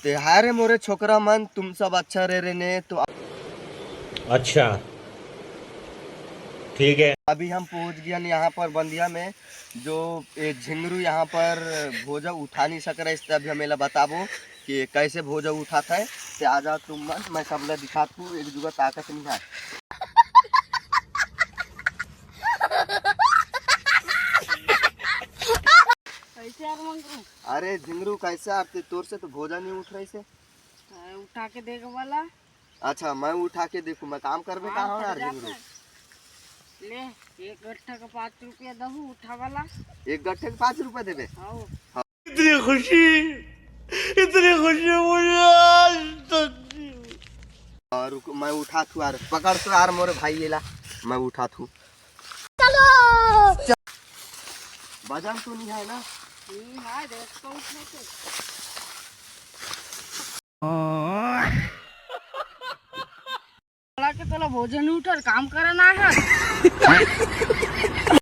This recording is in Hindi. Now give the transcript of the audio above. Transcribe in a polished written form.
ते हाय रे मोरे छोकरा मन, तुम सब अच्छा रह रहे ने तो। अच्छा ठीक है। अभी हम पहुंच गया यहाँ पर बंदिया में। जो झिंगरू यहाँ पर भोजा उठा नहीं सक रहा, इससे अभी हमें बताबो कि कैसे भोजा उठाता है। ते आ जाओ तुम मन, मैं सबला दिखा तू एक जुगा ताकत नहीं है। कैसे यार मंगरू? अरे झिंगरू कैसे आते, तोर से तो भोजा नहीं उठ रही से। उठा के देगा वाला। अच्छा मैं उठा के देखू, मैं काम करबे हाँ, कहाँ हो यार कर जाता झिंगरू। है। ले एक गट्ठा का 5 रुपया दहू उठा वाला। एक गट्ठे के 5 रुपए देवे। आओ इतनी खुशी मुझे आज तक। और रुको मैं उठा थू यार, पकड़ तो यार मोरे भाई ये ला, मैं उठा थू। वजन तो नहीं है ना। हाय देख तो उठने के। के तोला भोजन उठर काम करना है।